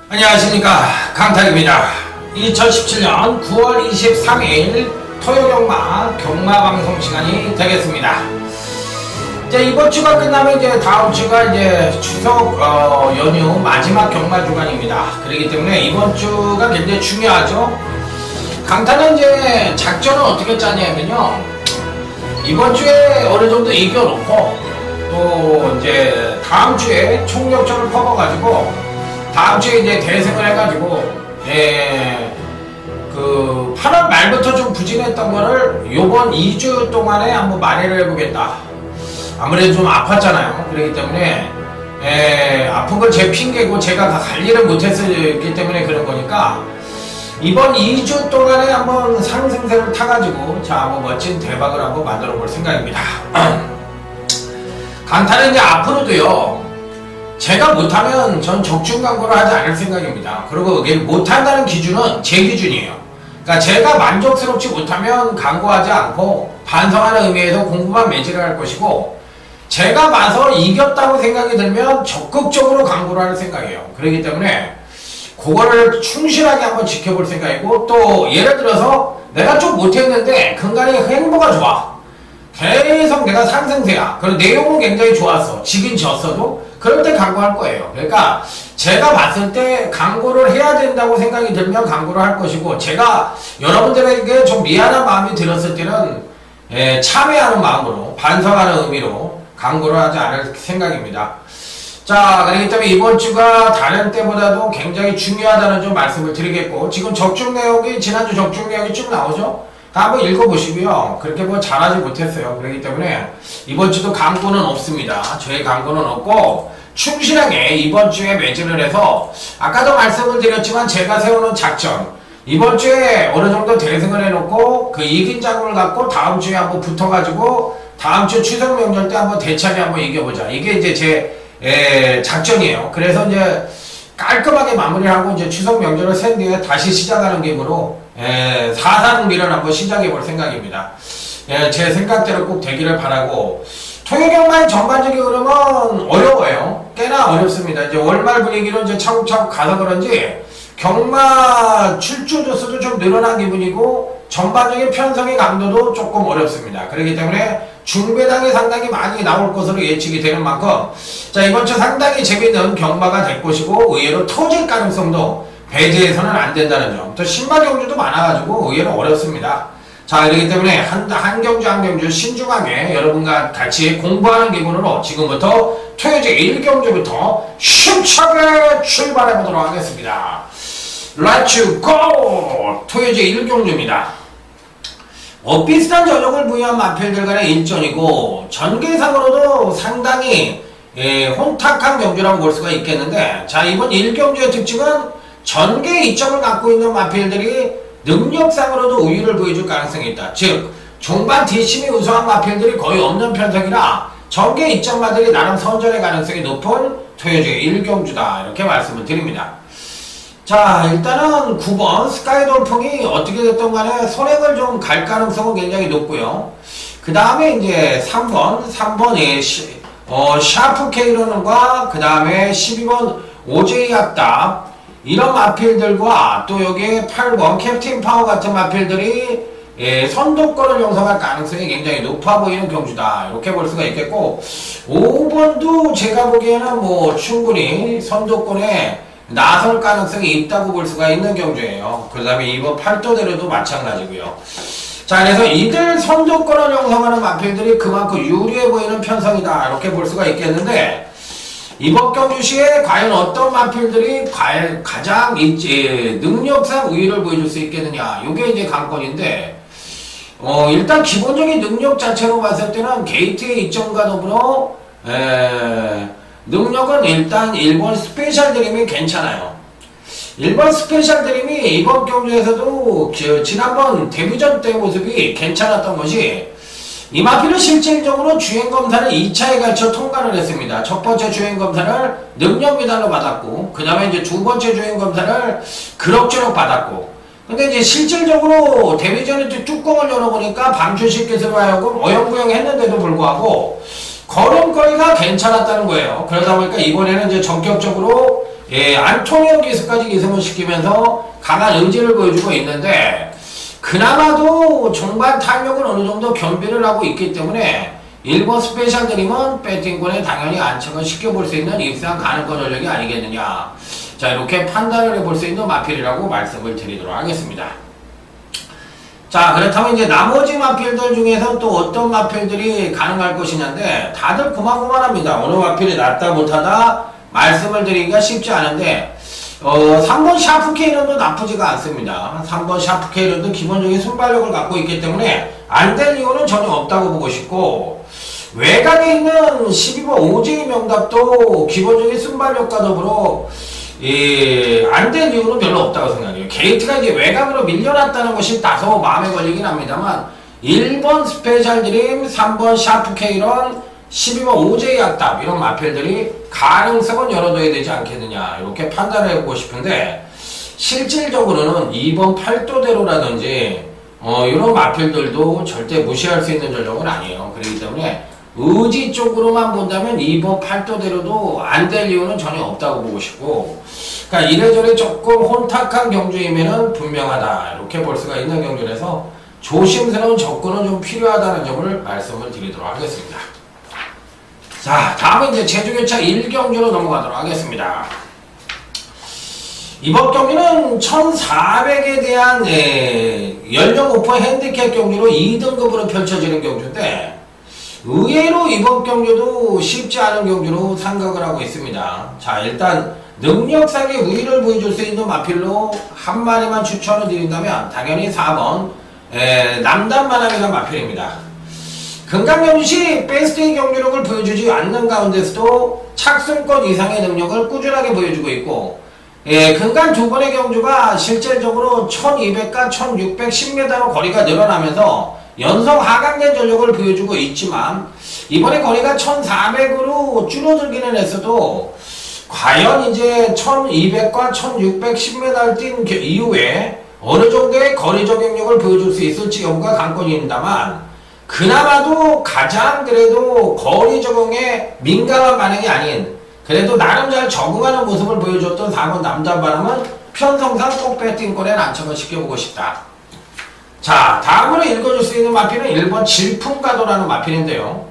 안녕하십니까, 강탁입니다. 2017년 9월 23일 토요경마 경마방송 시간이 되겠습니다. 이제 이번 주가 끝나면 이제 다음 주가 이제 추석 연휴 마지막 경마 주간입니다. 그렇기 때문에 이번 주가 굉장히 중요하죠. 강타는 이제 작전을 어떻게 짜냐면요, 이번 주에 어느 정도 이겨놓고 또 이제 다음 주에 총력전을 퍼버가지고 다음 주에 이제 대승을 해가지고, 그 8월 말부터 좀 부진했던 거를 요번 2주 동안에 한번 만회를 해보겠다. 아무래도 좀 아팠잖아요. 그렇기 때문에 아픈 건 제 핑계고 제가 갈 일을 못했기 때문에 그런 거니까 이번 2주 동안에 한번 상승세를 타가지고 자, 한번 멋진 대박을 한번 만들어 볼 생각입니다. 강타는 이제 앞으로도요, 제가 못하면 전 적중 광고를 하지 않을 생각입니다. 그리고 못한다는 기준은 제 기준이에요. 그러니까 제가 만족스럽지 못하면 광고하지 않고 반성하는 의미에서 공부만 매질을 할 것이고, 제가 봐서 이겼다고 생각이 들면 적극적으로 광고를 할 생각이에요. 그렇기 때문에 그거를 충실하게 한번 지켜볼 생각이고, 또 예를 들어서 내가 좀 못했는데 근간에 행보가 좋아, 계속 내가 상승세야, 그리고 내용은 굉장히 좋았어, 지긴 졌어도 그럴 때 광고할 거예요. 그러니까 제가 봤을 때 광고를 해야 된다고 생각이 들면 광고를 할 것이고, 제가 여러분들에게 좀 미안한 마음이 들었을 때는 참여하는 마음으로, 반성하는 의미로 광고를 하지 않을 생각입니다. 자, 그렇기 때문에 이번 주가 다른 때보다도 굉장히 중요하다는 좀 말씀을 드리겠고, 지금 적중 내용이, 지난주 적중 내용이 쭉 나오죠? 한번 읽어보시고요. 그렇게 뭐 잘하지 못했어요. 그렇기 때문에 이번 주도 광고는 없습니다. 저희 광고는 없고, 충실하게 이번 주에 매진을 해서, 아까도 말씀을 드렸지만 제가 세우는 작전, 이번 주에 어느 정도 대승을 해놓고 그 이긴 장을 갖고 다음 주에 한번 붙어가지고 다음 주 추석 명절 때 한번 대차게 한번 이겨보자. 이게 이제 제 작전이에요. 그래서 이제 깔끔하게 마무리하고 이제 추석 명절을 센 뒤에 다시 시작하는 기분으로 4상비를 한번 시작해 볼 생각입니다. 제 생각대로 꼭 되기를 바라고, 토요경마의 전반적인 흐름은 어려워요. 꽤나 어렵습니다. 이제 월말 분위기로 이제 차곡차곡 가서 그런지 경마 출주 조수도 좀 늘어난 기분이고, 전반적인 편성의 강도도 조금 어렵습니다. 그렇기 때문에 중배당이 상당히 많이 나올 것으로 예측이 되는 만큼, 자, 이번 주 상당히 재밌는 경마가 될 것이고, 의외로 터질 가능성도 배제해서는 안 된다는 점, 또 신마 경주도 많아가지고 의외로 어렵습니다. 자, 그렇기 때문에 한 경주 한 경주 신중하게 여러분과 같이 공부하는 기분으로 지금부터 토요제 1경주부터 힘차게 출발해 보도록 하겠습니다. Let's go! 토요제 1경주입니다. 비슷한 전력을 부여한 마필들 간의 일전이고, 전개상으로도 상당히 혼탁한 경주라고 볼 수가 있겠는데, 자, 이번 1경주의 특징은 전개 이점을 갖고 있는 마필들이 능력상으로도 우위를 보여줄 가능성이 있다. 즉, 종반 뒷심이 우수한 마필들이 거의 없는 편성이라 전개 이점마들이 나름 선전의 가능성이 높은 토요제 1경주다. 이렇게 말씀을 드립니다. 자, 일단은 9번 스카이돌풍이 어떻게 됐든 간에 선행을 좀 갈 가능성은 굉장히 높고요. 그 다음에 이제 3번의 샤프 케이러는과 그 다음에 12번 오제이 악답, 이런 마필들과 또 여기에 8번 캡틴 파워 같은 마필들이 선두권을 형성할 가능성이 굉장히 높아 보이는 경주다. 이렇게 볼 수가 있겠고, 5번도 제가 보기에는 뭐 충분히 선두권에 나설 가능성이 있다고 볼 수가 있는 경주예요. 그 다음에 2번 팔도대로도 마찬가지고요. 자, 그래서 이들 선두권을 형성하는 마필들이 그만큼 유리해 보이는 편성이다. 이렇게 볼 수가 있겠는데, 이번 경주 시에 과연 어떤 마필들이 가장 능력상 우위를 보여줄 수 있겠느냐, 이게 이제 관건인데, 일단 기본적인 능력 자체로 봤을 때는 게이트의 이점과 더불어 능력은 일단 일본 스페셜 드림이 괜찮아요. 1번 스페셜 드림이 이번 경주에서도 지난번 데뷔전 때 모습이 괜찮았던 것이 이 마필은 실질적으로 주행검사를 2차에 걸쳐 통과를 했습니다. 첫 번째 주행검사를 능력미달로 받았고 그 다음에 이제 두 번째 주행검사를 그럭저럭 받았고 근데 이제 실질적으로 데뷔전에 뚜껑을 열어보니까 방출식 기술로 하여금 어영부영 했는데도 불구하고 걸음거리가 괜찮았다는 거예요. 그러다 보니까 이번에는 이제 전격적으로 안토니오 기수까지 기승을 시키면서 강한 의지를 보여주고 있는데 그나마도 종반 탄력은 어느 정도 겸비를 하고 있기 때문에 1번 스페셜 드림은 배팅권에 당연히 안착을 시켜볼 수 있는 입상 가능성 전력이 아니겠느냐. 자, 이렇게 판단을 해볼 수 있는 마필이라고 말씀을 드리도록 하겠습니다. 자, 그렇다면 이제 나머지 마필들 중에서 또 어떤 마필들이 가능할 것이냐인데 다들 고만고만합니다. 어느 마필이 낫다 못하다 말씀을 드리기가 쉽지 않은데 3번 샤프 K런도 나쁘지가 않습니다. 3번 샤프 K런도 기본적인 순발력을 갖고 있기 때문에 안 될 이유는 전혀 없다고 보고 싶고 외곽에 있는 12번 오제이 명답도 기본적인 순발력과 더불어 안 될 이유는 별로 없다고 생각해요. 게이트가 이제 외곽으로 밀려났다는 것이 다소 마음에 걸리긴 합니다만 1번 스페셜 드림, 3번 샤프 K런, 12번 오제이 악답 이런 마필들이 가능성은 열어둬야 되지 않겠느냐 이렇게 판단을 해보고 싶은데 실질적으로는 2번 팔도대로라든지 이런 마필들도 절대 무시할 수 있는 전력은 아니에요. 그렇기 때문에 의지 쪽으로만 본다면 2번 팔도대로도 안 될 이유는 전혀 없다고 보고 싶고 그러니까 이래저래 조금 혼탁한 경주이면은 분명하다 이렇게 볼 수가 있는 경주라서 조심스러운 접근은 좀 필요하다는 점을 말씀을 드리도록 하겠습니다. 자, 다음은 이제 제주교차 1경주로 넘어가도록 하겠습니다. 이번 경기는 1400에 대한 연령 오픈 핸디캡 경주로 2등급으로 펼쳐지는 경주인데 의외로 이번 경주도 쉽지 않은 경주로 생각을 하고 있습니다. 자, 일단 능력상의 우위를 보여줄 수 있는 마필로 한 마리만 추천을 드린다면 당연히 4번 남단만함이라는 마필입니다. 금강경주시 베스트의 경주력을 보여주지 않는 가운데서도 착승권 이상의 능력을 꾸준하게 보여주고 있고 금강 두 번의 경주가 실질적으로 1200과 1610m로 거리가 늘어나면서 연속 하강된 전력을 보여주고 있지만 이번에 거리가 1400으로 줄어들기는 했어도 과연 이제 1200과 1610m를 뛴 이후에 어느 정도의 거리 적응력을 보여줄 수 있을지 여부가 관건입니다만 그나마도 가장 그래도 거리 적응에 민감한 반응이 아닌 그래도 나름 잘 적응하는 모습을 보여줬던 4번 남단바람은 편성상 꼭 배팅권에 안착을 시켜보고 싶다. 자, 다음으로 읽어줄 수 있는 마필은 1번 질풍가도라는 마필인데요.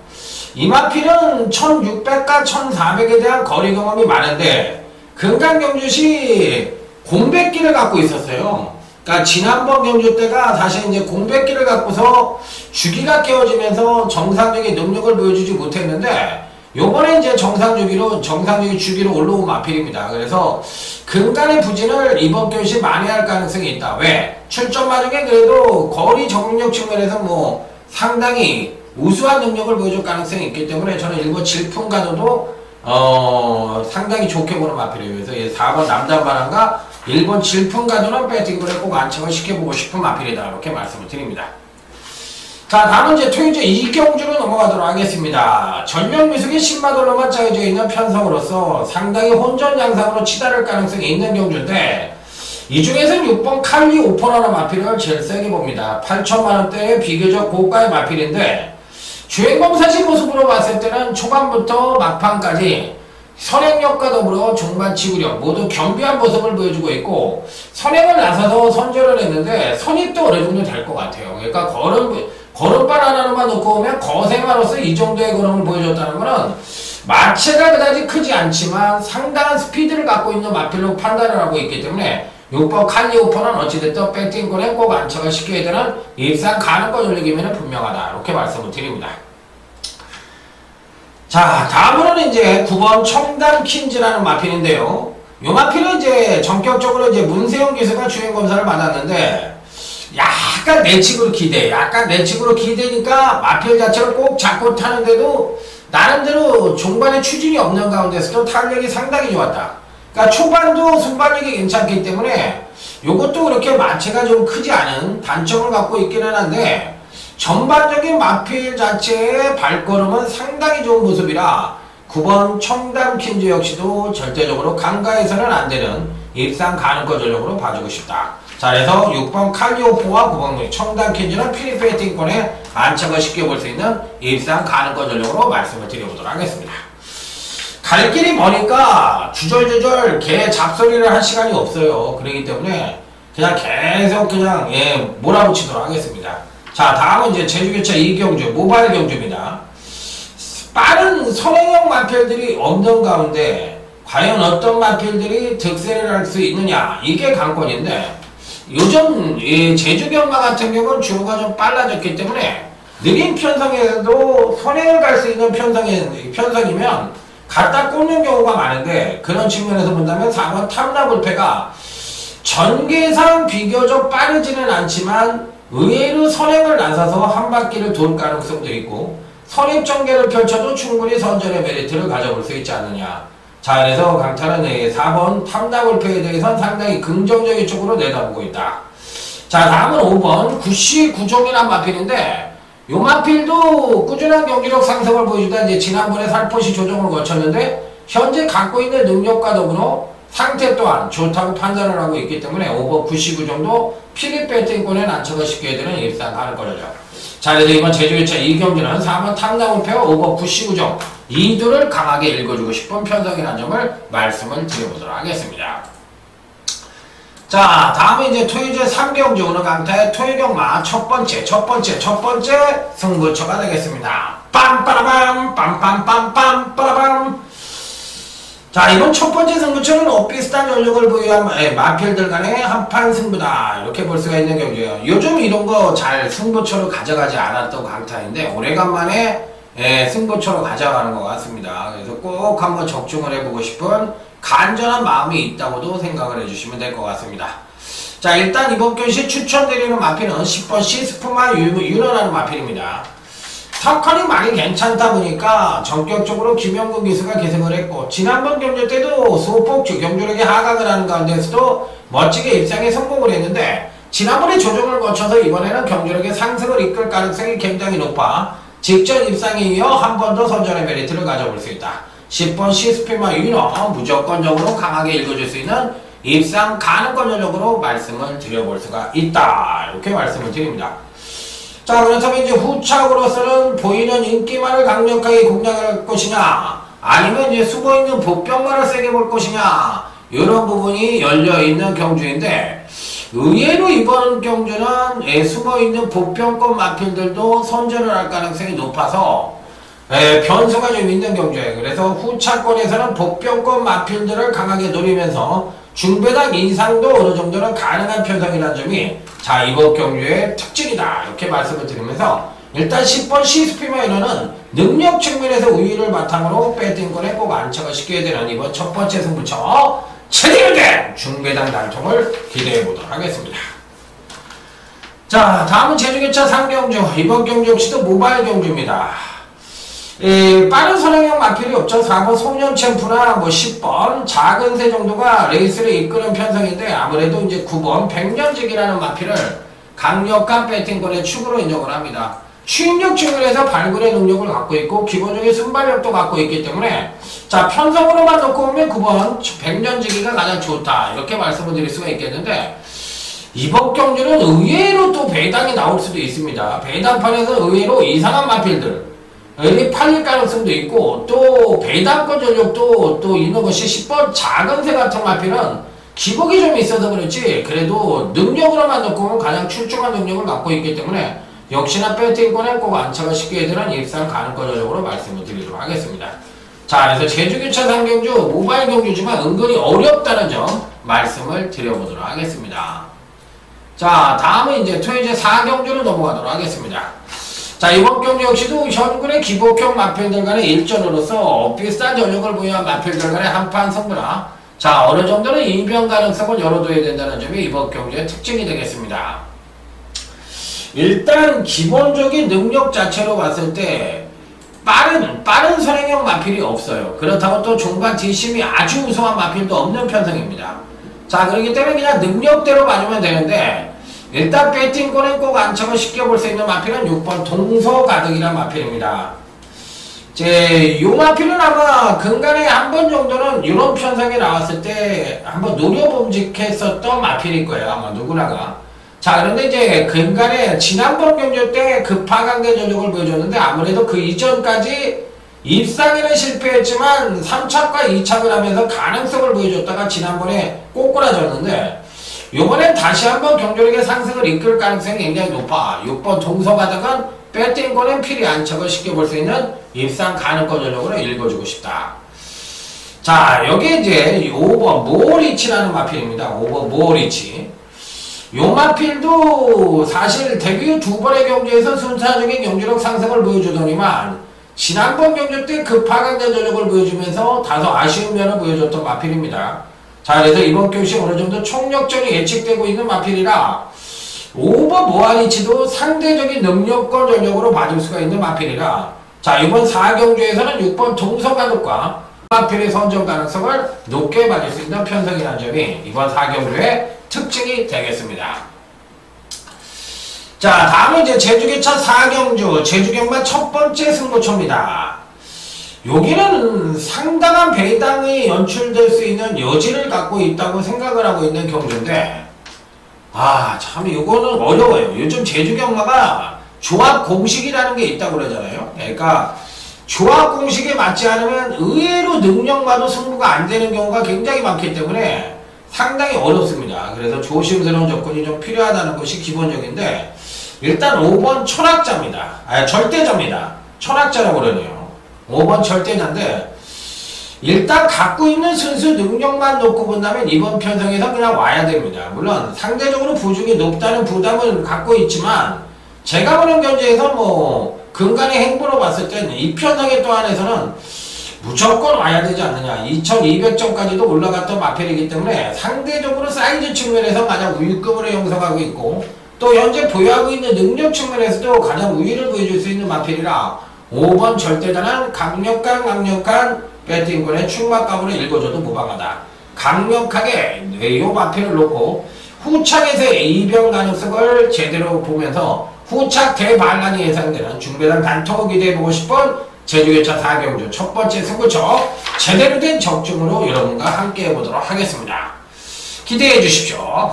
이 마필은 1600과 1400에 대한 거리 경험이 많은데 금강경주시 공백기를 갖고 있었어요. 그러니까 지난번 경주 때가 사실 이제 공백기를 갖고서 주기가 깨어지면서 정상적인 능력을 보여주지 못했는데 요번에 이제 정상적인 주기로 올라온 마필입니다. 그래서 근간의 부진을 이번 경시 만회할 가능성이 있다. 왜? 출전마 중에 그래도 거리 적응력 측면에서 뭐 상당히 우수한 능력을 보여줄 가능성이 있기 때문에 저는 1번 질풍가도도 상당히 좋게 보는 마필이에요. 그래서 4번 남단바람과 1번 질풍가도는 배팅권에 꼭 안착을 시켜보고 싶은 마필이다. 이렇게 말씀을 드립니다. 자, 다음은 이제 토요일 2경주로 넘어가도록 하겠습니다. 전력 미숙이 10마돌로만 짜여져 있는 편성으로서 상당히 혼전 양상으로 치달을 가능성이 있는 경주인데 이 중에서는 6번 칼리 오퍼너너 마필을 제일 세게 봅니다. 8천만원대의 비교적 고가의 마필인데 주행검사시 모습으로 봤을 때는 초반부터 막판까지 선행력과 더불어 중반 지구력 모두 겸비한 모습을 보여주고 있고 선행을 나서서 선전을 했는데 선입도 어느 정도 될 것 같아요. 그러니까 걸음발 하나만 놓고 오면 거세마로서 이 정도의 걸음을 보여줬다는 것은 마체가 그다지 크지 않지만 상당한 스피드를 갖고 있는 마필로 판단을 하고 있기 때문에 6번 칼리오퍼는 어찌됐든 배팅권에 꼭 안착을 시켜야 되는 입상 가능권 올리기면 분명하다. 이렇게 말씀을 드립니다. 자, 다음으로는 이제 9번 청담 킨즈라는 마필인데요. 이 마필은 이제 전격적으로 이제 문세영 기수가 주행검사를 받았는데 약간 내측으로 기대니까 마필 자체를 꼭 잡고 타는데도 나름대로 종반에 추진이 없는 가운데서도 탄력이 상당히 좋았다. 그러니까 초반도 순발력이 괜찮기 때문에 요것도 그렇게 마체가 좀 크지 않은 단점을 갖고 있기는 한데 전반적인 마필 자체의 발걸음은 상당히 좋은 모습이라 9번 청담킨즈 역시도 절대적으로 간과해서는 안되는 입상 가능권 전력으로 봐주고 싶다. 자, 그래서 6번 칼리오포와 9번 청담킨즈는 필리페이팅권에 안착을 시켜볼 수 있는 입상 가능권 전력으로 말씀을 드려보도록 하겠습니다. 갈 길이 머니까 주절주절 개 잡소리를 할 시간이 없어요. 그렇기 때문에 그냥 계속 그냥 몰아붙이도록 하겠습니다. 자, 다음은 이제 제주교차 2경주 모바일 경주입니다. 빠른 선행형 마필들이 없는 가운데 과연 어떤 마필들이 득세를 할 수 있느냐, 이게 관건인데 요즘 제주경마 같은 경우는 주로가 좀 빨라졌기 때문에 느린 편성에도 선행을 갈 수 있는 편성이면 갖다 꽂는 경우가 많은데 그런 측면에서 본다면 4번 탐라불패가 전개상 비교적 빠르지는 않지만 의외로 선행을 나서서 한 바퀴를 돌 가능성도 있고 선입전개를 펼쳐도 충분히 선전의 메리트를 가져볼 수 있지 않느냐. 자, 그래서 강타는 4번 탐라불패에 대해서는 상당히 긍정적인 쪽으로 내다보고 있다. 자, 다음은 5번 구시 구종이란 마필인데 요 마필도 꾸준한 경기력 상승을 보여주다 이제 지난번에 살포시 조정을 거쳤는데 현재 갖고 있는 능력과 더불어 상태 또한 좋다고 판단을 하고 있기 때문에 5번 99정도 필립 배팅권에 난처가 쉽게 되는 입상 가능권이죠. 자, 그래서 이번 제주교차 2경기는 4번 탐나물패와 5번 99정 이두를 강하게 읽어주고 싶은 편성이라는 점을 말씀을 드려보도록 하겠습니다. 자, 다음에 이제 토요제 3경주 오늘 강타의 토요경마 첫 번째 승부처가 되겠습니다. 빰빠라밤 빰빰빰빰 빠라밤. 자, 이번 첫 번째 승부처는 엇비슷한 전력을 보유한 마필들 간의 한판 승부다, 이렇게 볼 수가 있는 경기예요. 요즘 이런 거 잘 승부처로 가져가지 않았던 강타인데 오래간만에 승부처로 가져가는 것 같습니다. 그래서 꼭 한번 적중을 해보고 싶은 간절한 마음이 있다고도 생각을 해주시면 될 것 같습니다. 자, 일단 이번 경시 추천드리는 마필은 10번 시스프마 유너라는 마필입니다. 석환이 많이 괜찮다 보니까 전격적으로 김영근 기수가 계승을 했고 지난번 경주 때도 소폭 경주력이 하강을 하는 가운데서도 멋지게 입상에 성공을 했는데 지난번에 조정을 거쳐서 이번에는 경주력의 상승을 이끌 가능성이 굉장히 높아 직전 입상에 이어 한 번 더 선전의 메리트를 가져볼 수 있다. 10번 시스피마 유너 무조건적으로 강하게 읽어줄 수 있는 입상 가능권 전력으로 말씀을 드려볼 수가 있다, 이렇게 말씀을 드립니다. 자, 그렇다면 이제 후착으로서는 보이는 인기만을 강력하게 공략할 것이냐 아니면 이제 숨어있는 복병만을 세게 볼 것이냐, 이런 부분이 열려있는 경주인데 의외로 이번 경주는 숨어있는 복병권 마필들도 선전을 할 가능성이 높아서 변수가 좀 있는 경주예요. 그래서 후차권에서는 복병권 마필들을 강하게 노리면서 중배당 이상도 어느 정도는 가능한 편성이라는 점이 자, 이번 경주의 특징이다, 이렇게 말씀을 드리면서 일단 10번 시스피마이너는 능력 측면에서 우위를 바탕으로 배팅권에 꼭 안착을 시켜야 되는 이번 첫 번째 승부처 제대로 된 중배당 단통을 기대해 보도록 하겠습니다. 자, 다음은 제주교차 3경주 이번 경주 역시도 모바일 경주입니다. 빠른 선행형 마필이 없죠. 4번 송년챔프나 10번 작은 새 정도가 레이스를 이끄는 편성인데 아무래도 이제 9번 백년직이라는 마필을 강력한 배팅권의 축으로 인정을 합니다. 추임력 측면에서 발굴의 능력을 갖고 있고 기본적인 순발력도 갖고 있기 때문에 자, 편성으로만 놓고 보면 9번 백년지기가 가장 좋다, 이렇게 말씀을 드릴 수가 있겠는데 이번 경주는 의외로 또 배당이 나올 수도 있습니다. 배당판에서 의외로 이상한 마필들 이 팔릴 가능성도 있고 또 배당권 전력도 또 있는 것이 10번 작은 새 같은 마필은 기복이 좀 있어서 그렇지 그래도 능력으로만 놓고 보면 가장 출중한 능력을 갖고 있기 때문에 역시나 배팅권에 꼭 안착을 시켜야 되는 입상 가능권 전력으로 말씀을 드리도록 하겠습니다. 자, 그래서 제주교차 3경주 모바일 경주지만 은근히 어렵다는 점 말씀을 드려보도록 하겠습니다. 자, 다음은 이제 토요제 4경주로 넘어가도록 하겠습니다. 자, 이번 경주 역시도 현군의 기복형 마필들 간의 일전으로서 비슷한 전력을 보유한 마필들 간의 한판 승부나 자, 어느 정도는 이변 가능성을 열어둬야 된다는 점이 이번 경주의 특징이 되겠습니다. 일단 기본적인 능력 자체로 봤을 때 빠른 선행형 마필이 없어요. 그렇다고 또 중반 뒷심이 아주 우수한 마필도 없는 편성입니다. 자, 그렇기 때문에 그냥 능력대로 봐주면 되는데, 일단 배팅권에 꼭 안착을 시켜볼 수 있는 마필은 6번 동서가득이라는 마필입니다. 요 마필은 아마 근간에 한 번 정도는 이런 편성이 나왔을 때 한번 노려봄직했었던 마필일 거예요. 아마 누구나가. 자, 그런데 이제 근간에 지난번 경주 때 급하강대 전력을 보여줬는데 아무래도 그 이전까지 입상에는 실패했지만 3착과 2착을 하면서 가능성을 보여줬다가 지난번에 꼬꾸라졌는데 요번엔 다시 한번 경주력의 상승을 이끌 가능성이 굉장히 높아. 6번 동서가득은 배팅권엔 필히 안착을 시켜볼 수 있는 입상 가능성 전력으로 읽어주고 싶다. 자, 여기 이제 5번 모리치라는 마필입니다. 5번 모리치. 요 마필도 사실 데뷔 후 2번의 경주에서 순차적인 경주력 상승을 보여주더니만 지난번 경주 때 급하강대 전력을 보여주면서 다소 아쉬운 면을 보여줬던 마필입니다. 자, 그래서 이번 경시 어느 정도 총력전이 예측되고 있는 마필이라 5번 모아리치도 상대적인 능력권 전력으로 봐줄 수가 있는 마필이라 자, 이번 4경주에서는 6번 동서가득과 마필의 선정 가능성을 높게 봐줄 수 있는 편성이라는 점이 이번 4경주의 특징이 되겠습니다. 자, 다음은 이제 제주기차 4경주 제주경마 첫 번째 승부처입니다. 여기는 상당한 배당이 연출될 수 있는 여지를 갖고 있다고 생각을 하고 있는 경주인데 참 이거는 어려워요. 요즘 제주경마가 조합 공식이라는 게 있다고 그러잖아요. 그러니까 조합 공식에 맞지 않으면 의외로 능력마도 승부가 안 되는 경우가 굉장히 많기 때문에 상당히 어렵습니다. 그래서 조심스러운 접근이 좀 필요하다는 것이 기본적인데 일단 5번 철학자입니다. 절대자입니다. 철학자라고 그러네요. 5번 절대자인데 일단 갖고 있는 순수 능력만 놓고 본다면 이번 편성에서 그냥 와야 됩니다. 물론 상대적으로 부중이 높다는 부담은 갖고 있지만 제가 보는 견제에서 뭐 근간의 행보로 봤을 때는 이 편성에 또 한해서는 무조건 와야 되지 않느냐. 2200점까지도 올라갔던 마필이기 때문에 상대적으로 사이즈 측면에서 가장 우위급으로 형성하고 있고 또 현재 보유하고 있는 능력 측면에서도 가장 우위를 보여줄 수 있는 마필이라 5번 절대자는 강력한 배팅권의 충막감으로 읽어줘도 무방하다. 강력하게 이 마필을 놓고 후착에서의 이변 가능성을 제대로 보면서 후착 대반란이 예상되는 중배당 단톡을 기대해보고 싶은 제주기차 4경주 첫 번째 승부처 제대로 된 적중으로 여러분과 함께 해보도록 하겠습니다. 기대해 주십시오.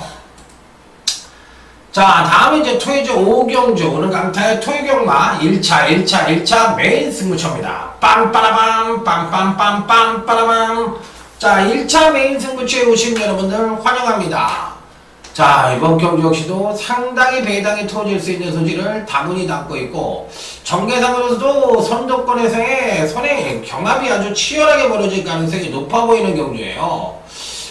자, 다음은 이제 토요제 5경주 오늘 강타의 토요경마 1차 메인 승부처입니다. 빰빠라밤 빰빰빰빰빠라밤. 자, 1차 메인 승부처에 오신 여러분들 환영합니다. 자, 이번 경주 역시도 상당히 배당이 터질 수 있는 소지를 다분히 담고 있고 전개상으로서도 선두권에서의 선의 경합이 아주 치열하게 벌어질 가능성이 높아 보이는 경주예요.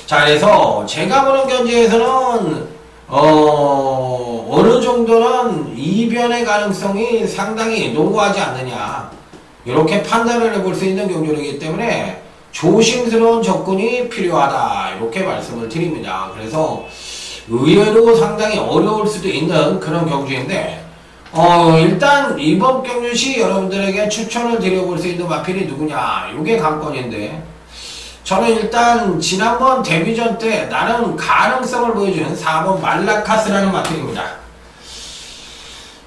자, 그래서 제가 보는 경주에서는 어느 정도는 이변의 가능성이 상당히 노고하지 않느냐 이렇게 판단을 해볼 수 있는 경주이기 때문에 조심스러운 접근이 필요하다 이렇게 말씀을 드립니다. 그래서 의외로 상당히 어려울 수도 있는 그런 경주인데 일단 이번 경주시 여러분들에게 추천을 드려볼 수 있는 마필이 누구냐 이게 관건인데 저는 일단 지난번 데뷔전 때 나름 가능성을 보여준 4번 말라카스라는 마필입니다.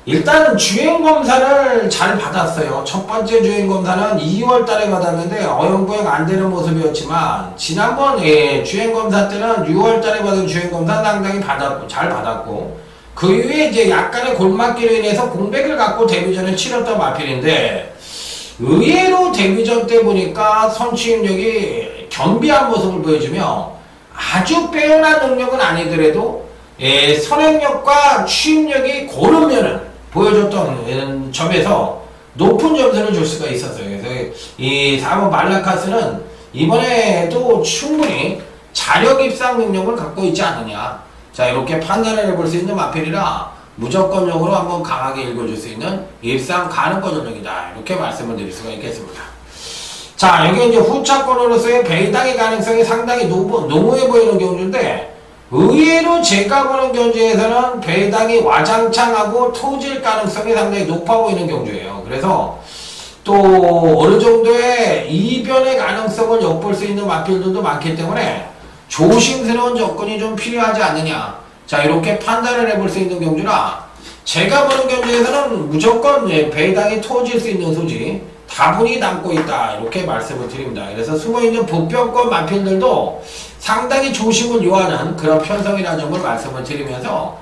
일단 주행검사를 잘 받았어요. 첫 번째 주행검사는 2월달에 받았는데 어영부영 안되는 모습이었지만 지난번 주행검사 때는 6월달에 받은 주행검사 상당히 잘 받았고 그 이후에 이제 약간의 골맞기로 인해서 공백을 갖고 데뷔전을 치렀던 마필인데 의외로 데뷔전 때 보니까 선취임력이 겸비한 모습을 보여주며 아주 빼어난 능력은 아니더라도 선행력과 취임력이 고른 면을 보여줬던 점에서 높은 점수를 줄 수가 있었어요. 그래서 이 4번 말라카스는 이번에도 충분히 자력 입상 능력을 갖고 있지 않느냐. 자, 이렇게 판단을 해볼 수 있는 마필이라 무조건적으로 한번 강하게 읽어줄 수 있는 입상 가능권 전력이다. 이렇게 말씀을 드릴 수가 있겠습니다. 자, 여기 이제 후차권으로서의 배당의 가능성이 상당히 농후해 보이는 경주인데 의외로 제가 보는 경주에서는 배당이 와장창하고 터질 가능성이 상당히 높아 보이는 경주예요. 그래서 또 어느 정도의 이변의 가능성을 엿볼 수 있는 마필들도 많기 때문에 조심스러운 접근이 좀 필요하지 않느냐. 자, 이렇게 판단을 해볼 수 있는 경주라 제가 보는 경주에서는 무조건 배당이 터질 수 있는 소지 다분히 담고 있다, 이렇게 말씀을 드립니다. 그래서 숨어있는 보편권 마필들도 상당히 조심을 요하는 그런 편성이라는 점을 말씀을 드리면서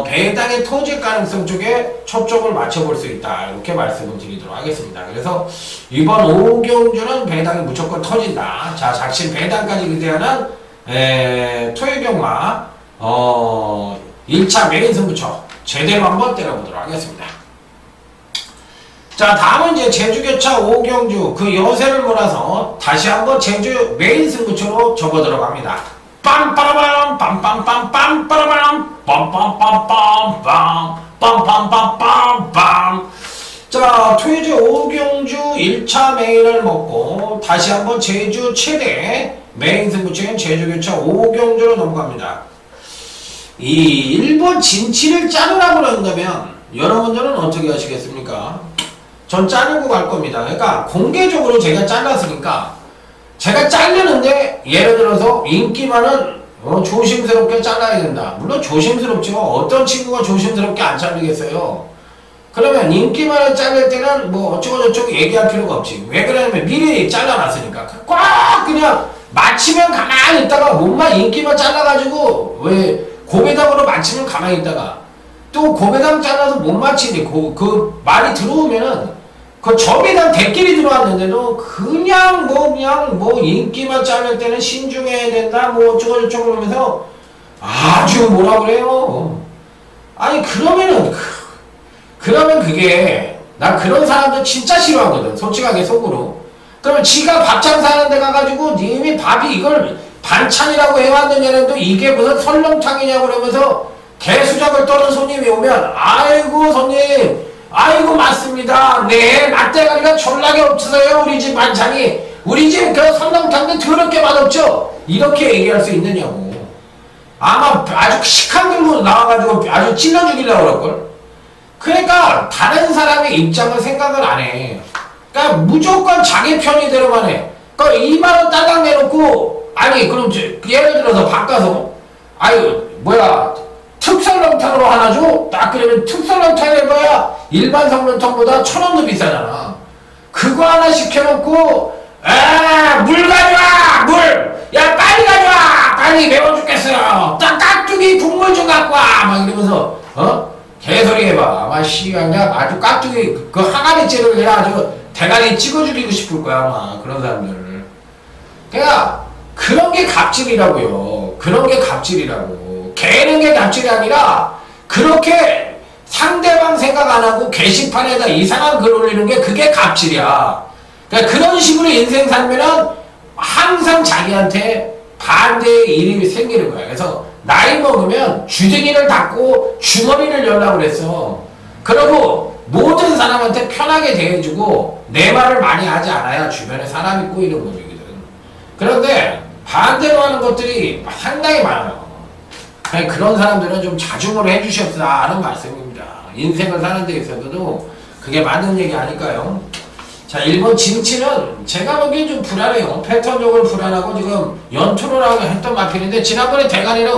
배당이 터질 가능성 쪽에 초점을 맞춰볼 수 있다, 이렇게 말씀을 드리도록 하겠습니다. 그래서 이번 5경주는 배당이 무조건 터진다. 자, 작심 배당까지 기대하는 토요경마 1차 메인 승부처 제대로 한번 때려보도록 하겠습니다. 자, 다음은 이제 제주교차 5경주 그 여세를 몰아서 다시 한번 제주 메인 승부처로 접어들어 갑니다. 빰빠라밤 빰빰빰 빰빠라밤 빰빰빰빰빰 빰빰빰빰빰. 자, 제주 5경주 1차 메인을 먹고 다시 한번 제주 최대 메인 승부처인 제주교차 5경주로 넘어갑니다. 이 일본 진치를 자르라고 그런다면 여러분들은 어떻게 하시겠습니까? 전 자르고 갈 겁니다. 그러니까 공개적으로 제가 잘랐으니까 제가 자르는데 예를 들어서 인기만은 조심스럽게 잘라야 된다. 물론 조심스럽지만 어떤 친구가 조심스럽게 안 자르겠어요. 그러면 인기만을 자를 때는 뭐 어쩌고저쩌고 얘기할 필요가 없지. 왜 그러냐면 미리 잘라놨으니까 꽉 그냥 맞히면 가만히 있다가 몸만 인기만 잘라가지고 왜 고배당으로 맞히면 가만히 있다가 또 고배당 잘라서 못 맞히니 그 말이 들어오면은 그 저배당 대끼리 들어왔는데도 그냥 뭐 인기만 자를 때는 신중해야 된다 뭐 어쩌고저쩌고 하면서 아주 뭐라 그래요. 아니 그러면 그게 난 그런 사람들 진짜 싫어하거든, 솔직하게 속으로. 그러면 지가 밥 장사하는 데 가가지고 님이 밥이 이걸 반찬이라고 해왔느냐는데 이게 무슨 설렁탕이냐고 그러면서 개수작을 떠는 손님이 오면 아이고 손님, 아이고 맞습니다. 네, 맛대가리가 졸라게 없어요. 우리 집 반찬이. 우리 집 그 설렁탕도 더럽게 맛없죠? 이렇게 얘기할 수 있느냐고. 아마 아주 식한 들고 나와가지고 아주 찔러 죽이려고 그럴걸. 그러니까 다른 사람의 입장을 생각을 안 해. 그러니까 무조건 자기 편의대로만 해. 그러니까 2만원 딸랑 내놓고 아니 그럼 예를 들어서 바꿔서 아유 뭐야 특설렁탕으로 하나 줘? 딱 그러면 특설렁탕 해봐야 일반 설렁탕보다 1,000원 더 비싸잖아. 그거 하나 시켜놓고 물 가져와! 물! 야 빨리 가져와! 빨리 매워 죽겠어요. 딱 깍두기 국물 좀 갖고 와! 막 이러면서 개소리 해봐. 아마 그냥 아주 깍두기 그 항아리째를 그냥 아주 대가리 찍어 죽이고 싶을 거야 아마 그런 사람들을. 그러니까 그런 게 갑질이라고요. 그런 게 갑질이라고. 개는 게 갑질이 아니라 그렇게 상대방 생각 안 하고 게시판에다 이상한 글 올리는 게 그게 갑질이야. 그러니까 그런 식으로 인생 살면은 항상 자기한테 반대의 일이 생기는 거야. 그래서 나이 먹으면 주둥이를 닫고 주머니를 열라고 그랬어. 그러고 모든 사람한테 편하게 대해주고 내 말을 많이 하지 않아야 주변에 사람이 꼬이는 거거든. 그런데 반대로 하는 것들이 상당히 많아요. 그런 사람들은 좀 자중을 해주셨다 하는 말씀입니다. 인생을 사는 데 있어서도 그게 맞는 얘기 아닐까요? 자, 일본 진치는 제가 보기엔 좀 불안해요. 패턴적으로 불안하고 지금 연투를 하고 했던 마필인데 지난번에 대간이는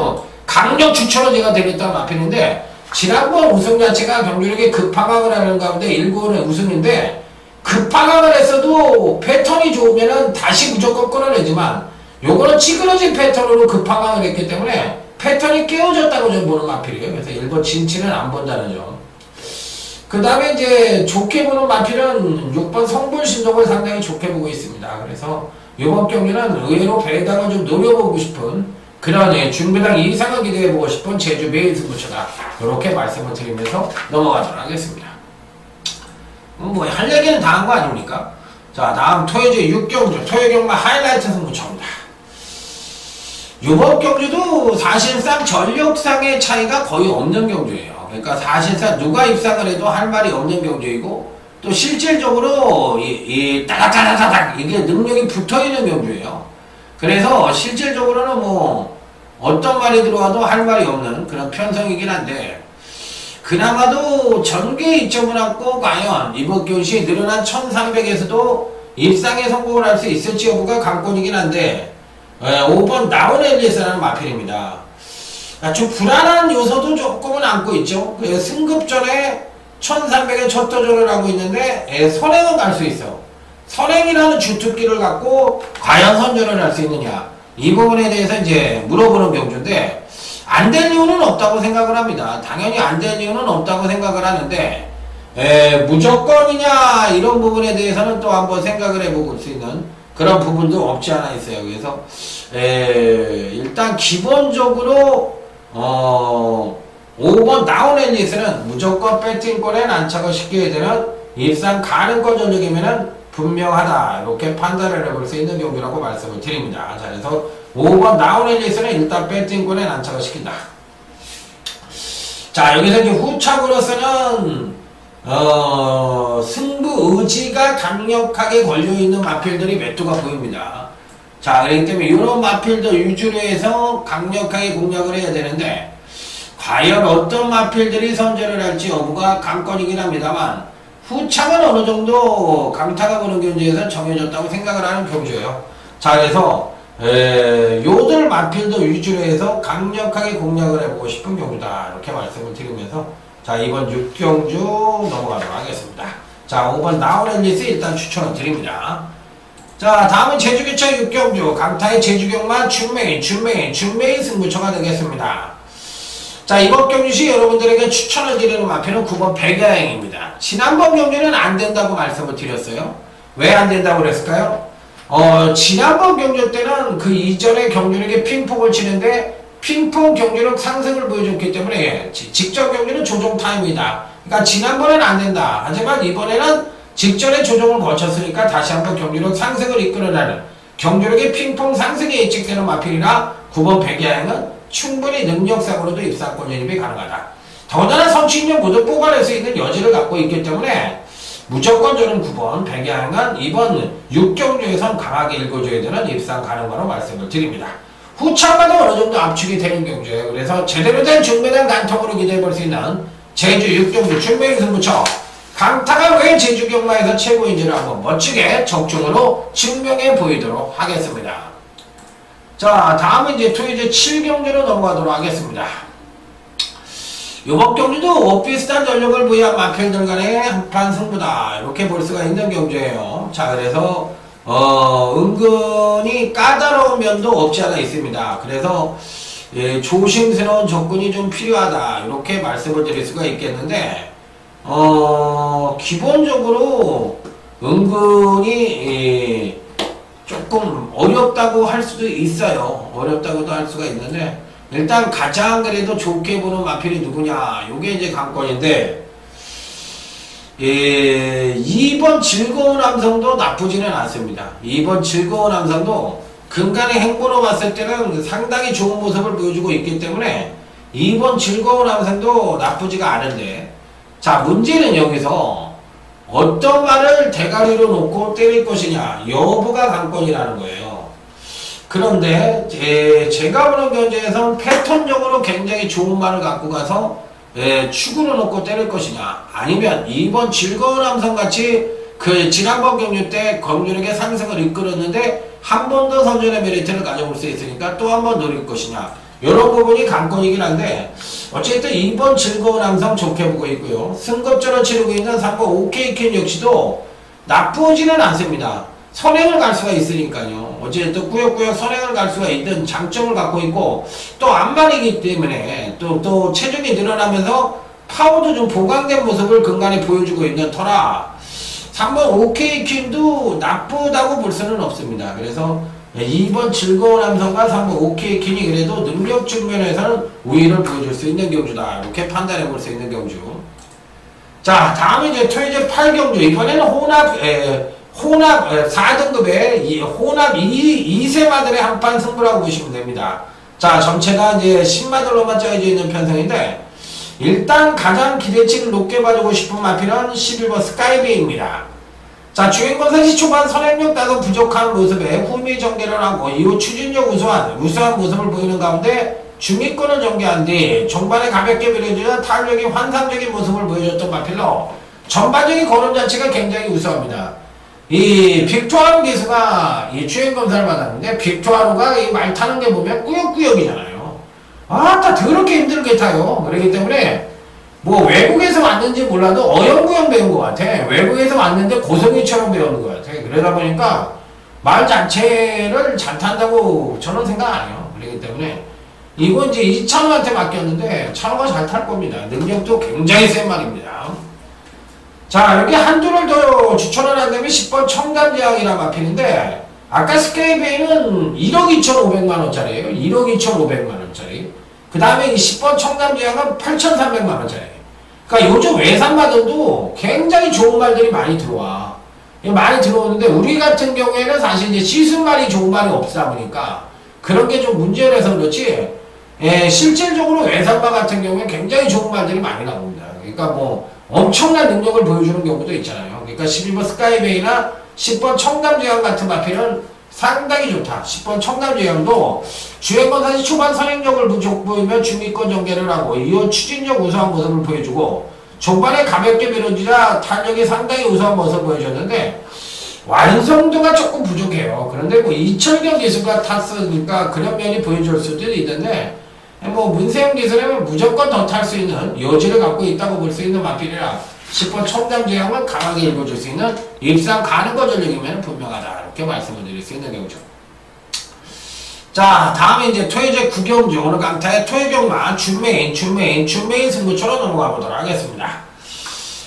강력 추천을 제가 드렸던 마필인데 지난번 우승 자체가 경주력이 급하강을 하는 가운데 1군의 우승인데 급하강을 했어도 패턴이 좋으면은 다시 무조건 끌어내지만 요거는 찌그러진 패턴으로 급하강을 했기 때문에 패턴이 깨어졌다고 좀 보는 마필이에요. 그래서 일본 진치는 안 본다는 점. 그 다음에 이제 좋게 보는 마필은 6번 성불신동을 상당히 좋게 보고 있습니다. 그래서 이번 경기는 의외로 배당을 좀 노려보고 싶은 그런 중배당 이상을 기대해보고 싶은 제주 메인 승부처다. 이렇게 말씀을 드리면서 넘어가도록 하겠습니다. 뭐 할 얘기는 다 한 거 아닙니까? 자, 다음 토요제 6경주 토요경마 하이라이트 승부처입니다. 이번 경주도 사실상 전력상의 차이가 거의 없는 경주예요. 그러니까 사실상 누가 입상을 해도 할 말이 없는 경주이고 또 실질적으로 따닥따닥따닥 이게 능력이 붙어있는 경주예요. 그래서 실질적으로는 뭐 어떤 말이 들어와도 할 말이 없는 그런 편성이긴 한데 그나마도 전개 이점을 안고 과연 이번 경시 늘어난 1300에서도 입상에 성공을 할 수 있을지 여부가 관건이긴 한데 5번 나온 앨리스라는 마필입니다. 좀 불안한 요소도 조금은 안고 있죠. 승급 전에 1300에 첫 도전을 하고 있는데 선행은 갈 수 있어. 선행이라는 주특기를 갖고 과연 선전을 할 수 있느냐, 이 부분에 대해서 이제 물어보는 경주인데 안 될 이유는 없다고 생각을 합니다. 당연히 안 될 이유는 없다고 생각을 하는데 무조건이냐 이런 부분에 대해서는 또 한번 생각을 해볼 수 있는 그런 부분도 없지 않아 있어요. 그래서 일단 기본적으로 5번 나온 앨리스는 무조건 배팅권에 난착을 시켜야 되는 입상 가능권 전력이면은 분명하다, 이렇게 판단을 해볼 수 있는 경기라고 말씀을 드립니다. 자, 그래서 5번 나온 앨리스는 일단 배팅권에 난착을 시킨다. 자, 여기서 이제 후착으로서는 승부 의지가 강력하게 걸려있는 마필들이 몇 두가 보입니다. 자, 그렇기 때문에 이런 마필들 위주로 해서 강력하게 공략을 해야 되는데 과연 어떤 마필들이 선전을 할지 여부가 관건이긴 합니다만 후착은 어느 정도 강타가 보는 경주에서 정해졌다고 생각을 하는 경주예요. 자, 그래서 요들 마필들 위주로 해서 강력하게 공략을 해보고 싶은 경주다, 이렇게 말씀을 드리면서 자, 이번 6경주 넘어가도록 하겠습니다. 자, 5번 나온 앨리스 일단 추천을 드립니다. 자, 다음은 제주교차 6경주 강타의 제주경만 준메인 승부처가 되겠습니다. 자, 이번 경주시 여러분들에게 추천을 드리는 마필은 9번 백야행입니다. 지난번 경주는 안 된다고 말씀을 드렸어요. 왜 안 된다고 그랬을까요? 지난번 경주 때는 그 이전에 경주력에 핑퐁을 치는데 핑퐁 경주력 상승을 보여줬기 때문에 직전 경주는 조정 타임이다. 그러니까 지난번에는 안 된다. 하지만 이번에는 직전에 조정을 거쳤으니까 다시 한번 경주력 상승을 이끌어내는 경주력의 핑퐁 상승에 예측되는 마필이라 9번 백야행은 충분히 능력상으로도 입상권 진입이 가능하다. 더군다나 선취인력 모두 뽑아낼 수 있는 여지를 갖고 있기 때문에 무조건 저는 9번 백야행은 이번 6경주에선 강하게 읽어줘야 되는 입상 가능하로 말씀을 드립니다. 후차마다 어느 정도 압축이 되는 경주예요. 그래서 제대로 된 중매단 간통으로 기대해볼 수 있는 제주 6경주 준메인 승부처 강타가 왜 제주경마에서 최고인지를 한번 멋지게 적중으로 증명해 보이도록 하겠습니다. 자, 다음은 이제 토요일 7경주로 넘어가도록 하겠습니다. 요번 경주도 비슷한 전력을 부여한 마필들 간의 한판 승부다, 이렇게 볼 수가 있는 경주예요. 자, 그래서 은근히 까다로운 면도 없지 않아 있습니다. 그래서 조심스러운 접근이 좀 필요하다, 이렇게 말씀을 드릴 수가 있겠는데 기본적으로 은근히 조금 어렵다고 할 수도 있어요. 어렵다고도 할 수가 있는데 일단 가장 그래도 좋게 보는 마필이 누구냐, 요게 이제 관건인데 2번 즐거운 함성도 나쁘지는 않습니다. 2번 즐거운 함성도 근간의 행보로 봤을 때는 상당히 좋은 모습을 보여주고 있기 때문에 2번 즐거운 함성도 나쁘지가 않은데, 자, 문제는 여기서 어떤 말을 대가리로 놓고 때릴 것이냐 여부가 관건이라는 거예요. 그런데 제가 보는 견제에선 패턴적으로 굉장히 좋은 말을 갖고 가서 축으로 놓고 때릴 것이냐, 아니면 2번 즐거운 함성같이 그 지난번 경주 때 경주력의 상승을 이끌었는데 한 번 더 선전의 메리트를 가져올 수 있으니까 또 한 번 노릴 것이냐, 이런 부분이 관건이긴 한데 어쨌든 2번 즐거운 함성 좋게 보고 있고요. 승급전을 치르고 있는 3번 OK킨 역시도 나쁘지는 않습니다. 선행을 갈 수가 있으니까요. 어쨌든 꾸역꾸역 선행을 갈 수가 있는 장점을 갖고 있고 또 안말이기 때문에 또 체중이 늘어나면서 파워도 좀 보강된 모습을 근간에 보여주고 있는 터라 3번 OK킨도 나쁘다고 볼 수는 없습니다. 그래서 2번 즐거운 함성과 3번 OK킨이 그래도 능력 측면에서는 우위를 보여줄 수 있는 경주다, 이렇게 판단해 볼 수 있는 경주. 자, 다음은 이제 토요일 8경주. 이번에는 혼합 4등급의 혼합 2세마들의 한판 승부라고 보시면 됩니다. 자, 전체가 이제 10마들로만 짜여져 있는 편성인데 일단 가장 기대치를 높게 봐주고 싶은 마필은 11번 스카이베이입니다. 자, 주행권 사시 초반 선행력 따서 부족한 모습에 후미 전개를 하고 이후 추진력 우수한 모습을 보이는 가운데 중위권을 전개한 뒤 종반에 가볍게 밀어주는 탄력이 환상적인 모습을 보여줬던 마필로 전반적인 걸음 자체가 굉장히 우수합니다. 이 빅토아루 기수가 이 주행 검사를 받았는데 빅토아루가 이 말 타는 게 보면 꾸역꾸역이잖아요. 다 더럽게 힘들게 타요. 그렇기 때문에 뭐 외국에서 왔는지 몰라도 어영부영 배운 것 같아. 외국에서 왔는데 고성이처럼 배우는 것 같아. 그러다 보니까 말 자체를 잘 탄다고 저는 생각 안 해요. 그렇기 때문에 이건 이제 이찬호한테 맡겼는데 찬호가 잘 탈 겁니다. 능력도 굉장히 센 말입니다. 자, 이렇게 한줄을 더 추천을 한다면 10번 청담제왕이라는 마필인데 아까 스카이베이는 1억 2,500만원짜리예요. 1억 2,500만원짜리. 그 다음에 이 10번 청담제왕은 8,300만원짜리. 그러니까 요즘 외산마들도 굉장히 좋은 말들이 많이 들어와. 많이 들어오는데 우리 같은 경우에는 사실 이제 시승말이 좋은 말이 없다 보니까 그런 게 좀 문제라서 그렇지, 실질적으로 외산마 같은 경우에 굉장히 좋은 말들이 많이 나옵니다. 그러니까 뭐 엄청난 능력을 보여주는 경우도 있잖아요. 그러니까 11번 스카이베이나 10번 청담제왕 같은 마필은 상당히 좋다. 10번 청담제왕도 주행권 사실 초반 선행력을 부족 보이면 중위권 전개를 하고 이후 추진력 우수한 모습을 보여주고 종반에 가볍게 밀어주자 탄력이 상당히 우수한 모습을 보여줬는데 완성도가 조금 부족해요. 그런데 뭐 이철경 기수가 탔으니까 그런 면이 보여줄 수도 있는데 뭐 문세영 기수라면 무조건 더 탈 수 있는 여지를 갖고 있다고 볼 수 있는 마필이라 10번 청담제왕을 강하게 읽어줄 수 있는 입상 가는 거 전력이면 분명하다. 이렇게 말씀을 드릴 수 있는 경우죠. 자, 다음에 이제 토요제 구경주 오늘 강타의 토요경마 준메인 승부처로 넘어가 보도록 하겠습니다.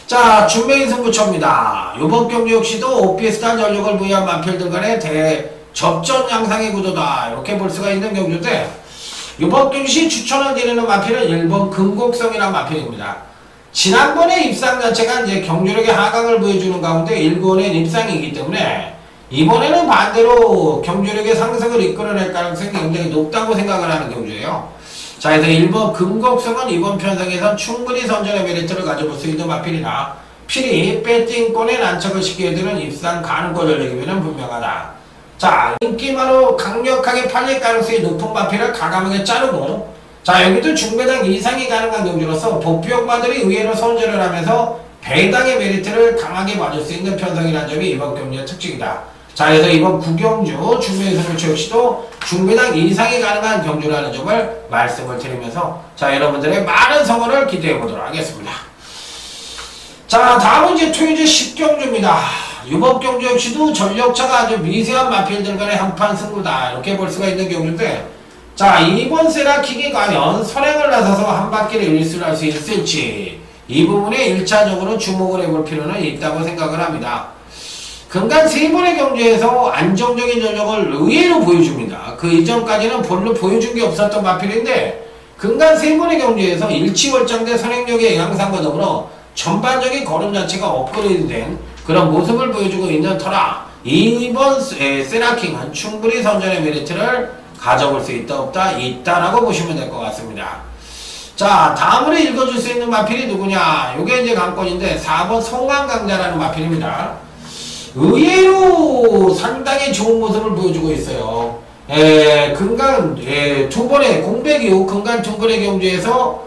자, 준메인 승부처입니다. 이번 경주 역시도 오피스탄 전력을 부여한 마필들 간의 대접전 양상의 구도다. 이렇게 볼 수가 있는 경주인데 이번 경시 추천을 드리는 마필은 1번 금곡성이라는 마필입니다. 지난번에 입상 자체가 이제 경주력의 하강을 보여주는 가운데 1권의 입상이기 때문에 이번에는 반대로 경주력의 상승을 이끌어낼 가능성이 굉장히 높다고 생각을 하는 경주예요. 자, 그래서 1번 금곡성은 이번 편성에선 충분히 선전의 메리트를 가져볼 수 있는 마필이나 필히 배팅권에 난척을 시키게 되는 입상 가능권 전력이면 분명하다. 자, 인기마로 강력하게 팔릴 가능성이 높은 마필을 가감하게 자르고 자, 여기도 중배당 이상이 가능한 경주로서 복비용마들이 의외로 선전을 하면서 배당의 메리트를 강하게 받을 수 있는 편성이라는 점이 이번 경주의 특징이다. 자, 그래서 이번 구경주 중배당 승부처 역시도 중배당 이상이 가능한 경주라는 점을 말씀을 드리면서 자, 여러분들의 많은 성원을 기대해 보도록 하겠습니다. 자, 다음은 이제 토요제 10경주입니다. 이번 경주 역시도 전력차가 아주 미세한 마필들 간의 한판 승부다. 이렇게 볼 수가 있는 경주인데 자, 이번 세라킹이 과연 선행을 나서서 한 바퀴를 일수할 수 있을지 이 부분에 1차적으로 주목을 해볼 필요는 있다고 생각을 합니다. 근간 3번의 경주에서 안정적인 전력을 의외로 보여줍니다. 그 이전까지는 별로 보여준 게 없었던 마필인데 근간 3번의 경주에서 일치월장된 선행력의 양상과 더불어 전반적인 걸음 자체가 업그레이드된 그런 모습을 보여주고 있는 터라 이번 세라킹은 충분히 선전의 메리트를 가져볼 수 있다 없다 있다라고 보시면 될 것 같습니다. 자, 다음으로 읽어줄 수 있는 마필이 누구냐, 요게 이제 관건인데 4번 송강강자라는 마필입니다. 의외로 상당히 좋은 모습을 보여주고 있어요. 근간 2번의 공백 이후 근간 2번의 경주에서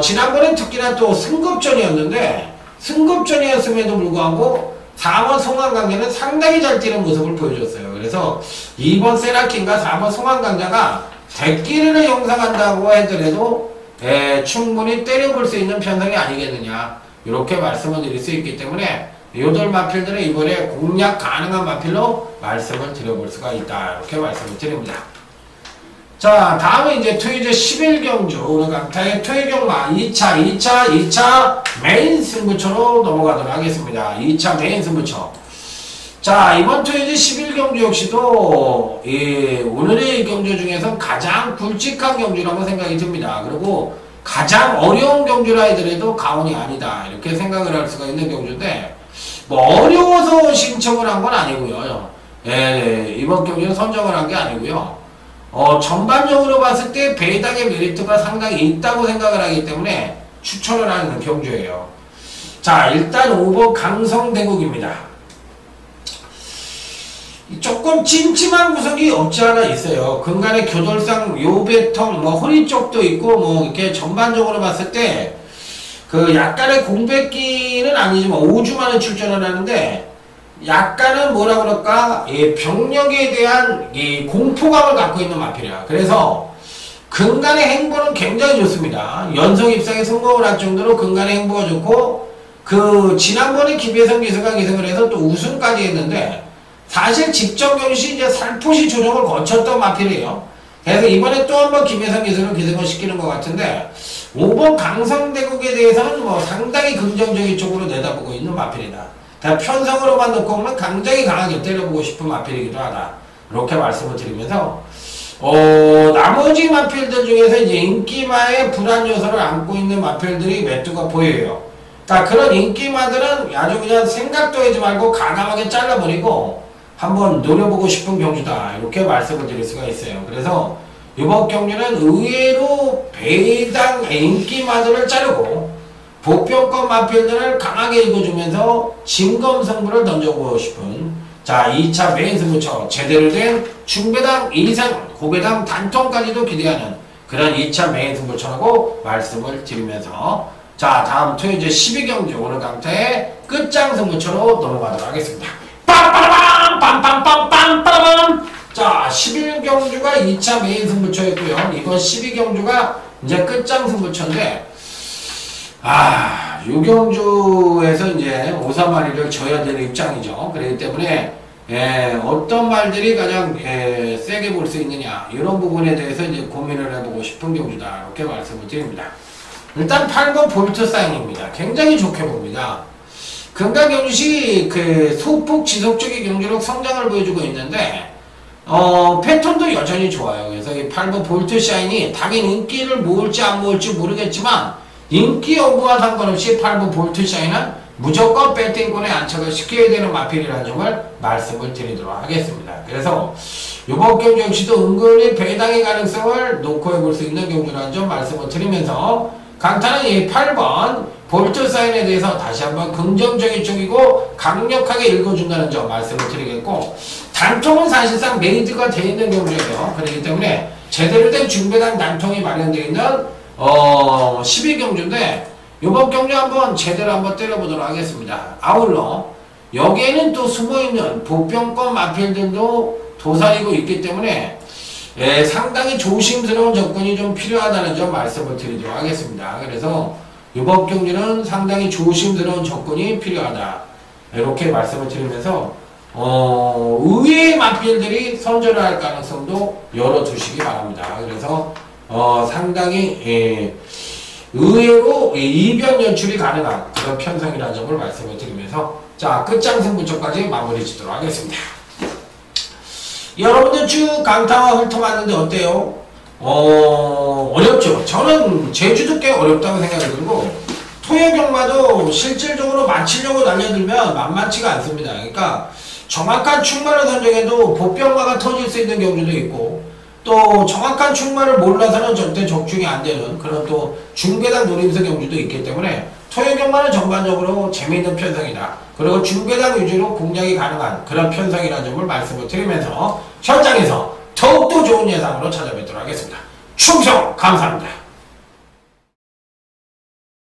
지난번엔 특히나 또 승급전이었는데 승급전이었음에도 불구하고 4번 송강강자는 상당히 잘 뛰는 모습을 보여줬어요. 그래서 2번 세라킹과 4번 송강강자가 대끼리를 형성한다고 하더라도 충분히 때려볼 수 있는 편성이 아니겠느냐 이렇게 말씀을 드릴 수 있기 때문에 요들 마필들은 이번에 공략 가능한 마필로 말씀을 드려볼 수가 있다 이렇게 말씀을 드립니다. 자, 다음은 이제 토요제 11경주 오늘 강타의 토요경마 2차 메인 승부처로 넘어가도록 하겠습니다. 2차 메인 승부처. 자, 이번 토요제 11경주 역시도 오늘의 경주 중에서 가장 굵직한 경주라고 생각이 듭니다. 그리고 가장 어려운 경주라 하더라도 가온이 아니다 이렇게 생각을 할 수가 있는 경주인데 뭐 어려워서 신청을 한 건 아니고요. 이번 경주는 선정을 한 게 아니고요. 전반적으로 봤을 때 배당의 메리트가 상당히 있다고 생각을 하기 때문에 추천을 하는 경주예요. 자, 일단 5번 강성대국입니다. 조금 찜찜한 구석이 없지 않아 있어요. 근간의 교돌상 요배통, 뭐 허리 쪽도 있고, 뭐 이렇게 전반적으로 봤을 때 그 약간의 공백기는 아니지만 5주 만에 출전을 하는데 약간은 뭐라 그럴까, 이 병력에 대한 이 공포감을 갖고 있는 마필이야. 그래서 근간의 행보는 굉장히 좋습니다. 연속 입상에 성공을 할 정도로 근간의 행보가 좋고, 그 지난번에 김혜성 기수가 기승을 해서 또 우승까지 했는데 사실 직전 경시 이제 살포시 조정을 거쳤던 마필이에요. 그래서 이번에 또 한 번 김혜성 기수를 기승을 시키는 것 같은데 5번 강성대국에 대해서는 뭐 상당히 긍정적인 쪽으로 내다보고 있는 마필이다. 편성으로만 놓고 보면 굉장히 강하게 때려보고 싶은 마필이기도 하다. 이렇게 말씀을 드리면서 나머지 마필들 중에서 이제 인기마의 불안 요소를 안고 있는 마필들이 몇 두가 보여요. 그러니까 그런 인기마들은 아주 그냥 생각도 하지 말고 과감하게 잘라버리고 한번 노려보고 싶은 경주다. 이렇게 말씀을 드릴 수가 있어요. 그래서 이번 경주는 의외로 배당 인기마들을 자르고 복병권 마필들을 강하게 읽어주면서 진검승부를 던져보고 싶은, 자 2차 메인 승부처 제대로 된 중배당 이상 고배당 단통까지도 기대하는 그런 2차 메인 승부처라고 말씀을 드리면서, 자 다음 토요일 12경주 오늘 강타의 끝장 승부처로 넘어가도록 하겠습니다. 빰빠라밤 빰빰빰빰빰빰. 자 11경주가 2차 메인 승부처였고요. 이번 12경주가 이제 끝장 승부처인데, 이 경주에서 이제 오사마리를 져야 되는 입장이죠. 그렇기 때문에 어떤 말들이 가장 세게 볼 수 있느냐, 이런 부분에 대해서 이제 고민을 해보고 싶은 경주다. 이렇게 말씀을 드립니다. 일단 8번 볼트 사인입니다. 굉장히 좋게 봅니다. 근간 경주시 그 소폭 지속적인 경주력 성장을 보여주고 있는데 패턴도 여전히 좋아요. 그래서 이 8번 볼트 샤인이 당연히 인기를 모을지 안 모을지 모르겠지만 인기 여부와 상관없이 8번 볼트 샤인은 무조건 배팅권에 안착을 시켜야 되는 마필이라는 점을 말씀을 드리도록 하겠습니다. 그래서 이번 경주 역시도 은근히 배당의 가능성을 놓고 해볼 수 있는 경주라는 점 말씀을 드리면서, 강타는 이 8번 볼트 사인에 대해서 다시 한번 긍정적인 쪽이고 강력하게 읽어준다는 점 말씀을 드리겠고, 단통은 사실상 메이드가 되어 있는 경주예요. 그렇기 때문에 제대로 된 중배당 단통이 마련되어 있는 12경주인데 이번 경주 한번 제대로 한번 때려보도록 하겠습니다. 아울러 여기에는 또 숨어있는 복병권 마필들도 도사리고 있기 때문에 상당히 조심스러운 접근이 좀 필요하다는 점 말씀을 드리도록 하겠습니다. 그래서 이번 경주는 상당히 조심스러운 접근이 필요하다. 이렇게 말씀을 드리면서 의외의 마필들이 선전을 할 가능성도 열어두시기 바랍니다. 그래서 상당히 의외로 이변 연출이 가능한 그런 편성이라는 점을 말씀을 드리면서, 자 끝장 승부처까지 마무리 짓도록 하겠습니다. 여러분들 쭉 강타와 훑어봤는데 어때요? 어렵죠. 저는 제주도 꽤 어렵다고 생각이 들고, 토요경마도 실질적으로 맞추려고 달려들면 만만치가 않습니다. 그러니까 정확한 충마를 선정해도 복병마가 터질 수 있는 경주도 있고, 또 정확한 충마를 몰라서는 절대 적중이 안 되는 그런 또 중배당 노림수 경주도 있기 때문에 토요경마는 전반적으로 재미있는 편성이다. 그리고 중배당 위주로 공략이 가능한 그런 편성이라는 점을 말씀을 드리면서 현장에서 더욱더 좋은 예상으로 찾아뵙도록 하겠습니다. 충성 감사합니다.